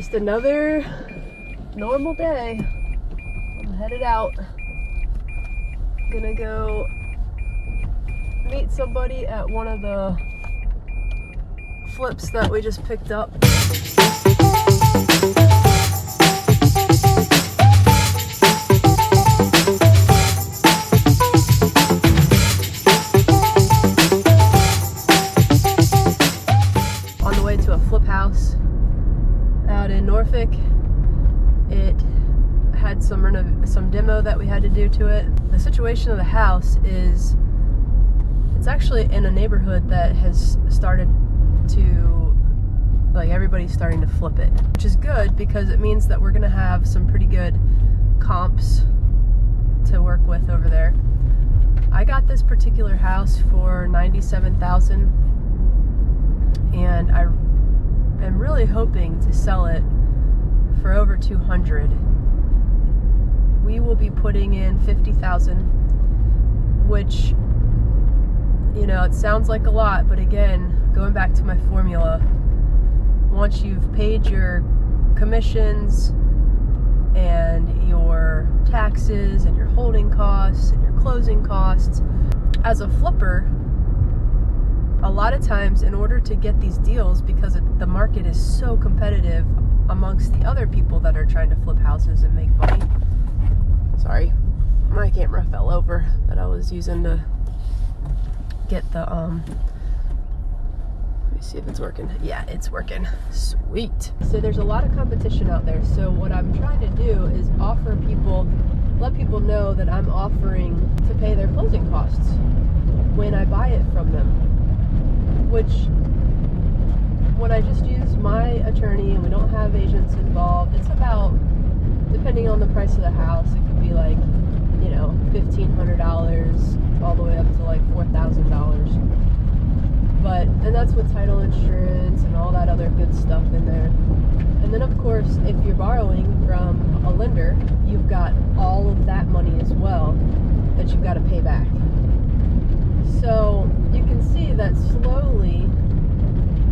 Just another normal day. I'm headed out. Gonna go meet somebody at one of the flips that we just picked up. On the way to a flip house out in Norfolk. It had some demo that we had to do to it. The situation of the house is it's actually in a neighborhood that has started to, like, everybody's starting to flip it, which is good because it means that we're gonna have some pretty good comps to work with over there. I got this particular house for $97,000 and I am really hoping to sell it for over $200,000. We will be putting in $50,000, which, you know, it sounds like a lot, but again, going back to my formula, once you've paid your commissions and your taxes and your holding costs and your closing costs, as a flipper, a lot of times in order to get these deals, because the market is so competitive amongst the other people that are trying to flip houses and make money. Sorry, my camera fell over that I was using to get the, let me see if it's working. Yeah, it's working. Sweet. So there's a lot of competition out there. So what I'm trying to do is let people know that I'm offering to pay their closing costs when I buy it from them. Which, when I just use my attorney and we don't have agents involved, it's about, depending on the price of the house, it could be like, you know, $1,500 all the way up to like $4,000. And that's with title insurance and all that other good stuff in there. And then of course, if you're borrowing from a lender, you've got all of that money as well that you've got to pay back. So you can see that slowly,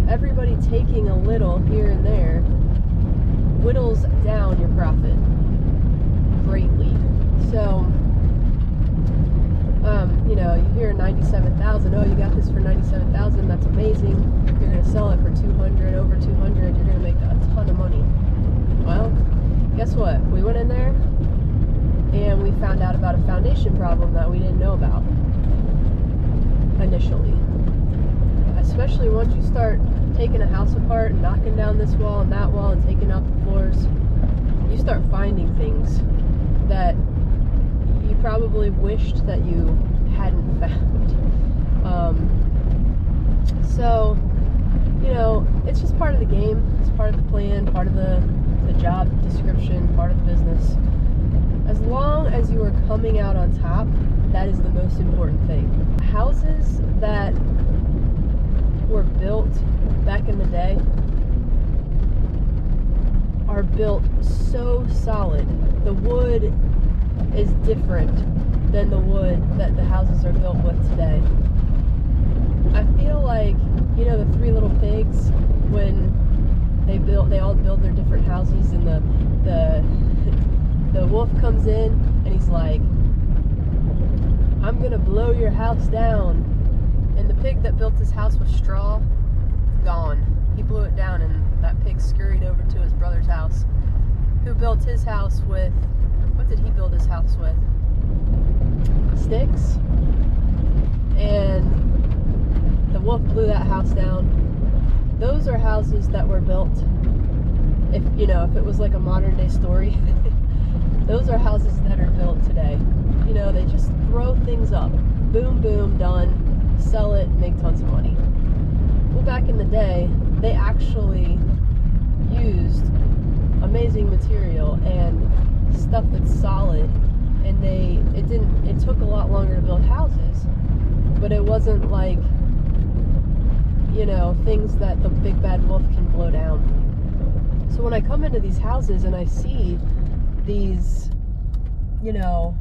everybody taking a little here and there whittles down your profit greatly. So, you know, you hear $97,000. Oh, you got this for $97,000. That's amazing. You're going to sell it for $200,000, over $200,000. You're going to make a ton of money. Well, guess what? We went in there and we found out about a foundation problem that we didn't know about initially. Especially once you start taking a house apart and knocking down this wall and that wall and taking out the floors, you start finding things that you probably wished that you hadn't found. So, you know, it's just part of the game. It's part of the plan, part of the job description, part of the business. As long as you are coming out on top, that is the most important thing. Houses that were built back in the day are built so solid. The wood is different than the wood that the houses are built with today. I feel like, you know, the Three Little Pigs, when they all build their different houses, and the wolf comes in and he's like, I'm gonna blow your house down. And the pig that built his house with straw, gone. He blew it down, and that pig scurried over to his brother's house, who built his house with, what did he build his house with? Sticks. And the wolf blew that house down. Those are houses that were built, if it was like a modern day story, those are houses that are built today. You know, they just throw things up. Boom, boom, done. Sell it, make tons of money. Well, back in the day, they actually used amazing material and stuff that's solid, and it took a lot longer to build houses, but it wasn't like, you know, things that the big bad wolf can blow down. So when I come into these houses and I see these, you know,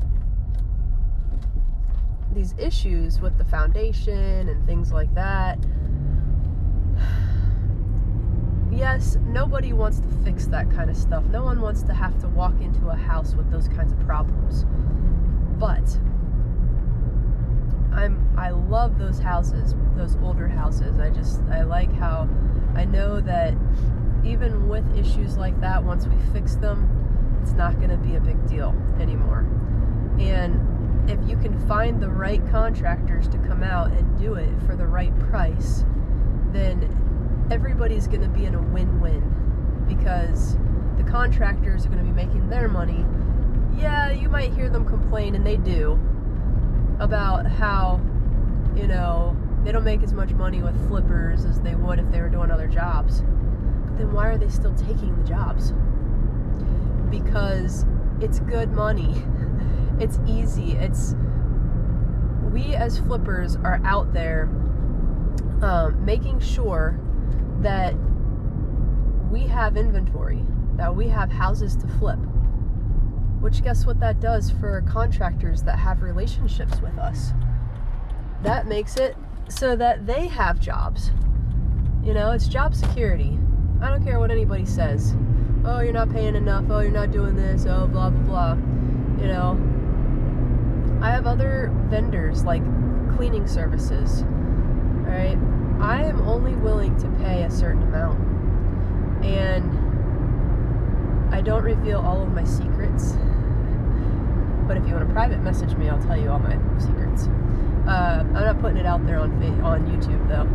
these issues with the foundation and things like that, yes, nobody wants to fix that kind of stuff. No one wants to have to walk into a house with those kinds of problems. But I love those houses, those older houses. I like how I know that even with issues like that, once we fix them, it's not going to be a big deal anymore. And if you can find the right contractors to come out and do it for the right price, then everybody's going to be in a win-win, because the contractors are going to be making their money. Yeah, you might hear them complain, and they do, about how, you know, they don't make as much money with flippers as they would if they were doing other jobs. But then why are they still taking the jobs? Because it's good money. It's easy. We as flippers are out there making sure that we have inventory, that we have houses to flip. Which, guess what that does for contractors that have relationships with us? That makes it so that they have jobs. You know, it's job security. I don't care what anybody says. Oh, you're not paying enough. Oh, you're not doing this. Oh, blah, blah, blah. You know, I have other vendors like cleaning services. All right. I am only willing to pay a certain amount. And I don't reveal all of my secrets. But if you want to private message me, I'll tell you all my secrets. I'm not putting it out there on YouTube, though.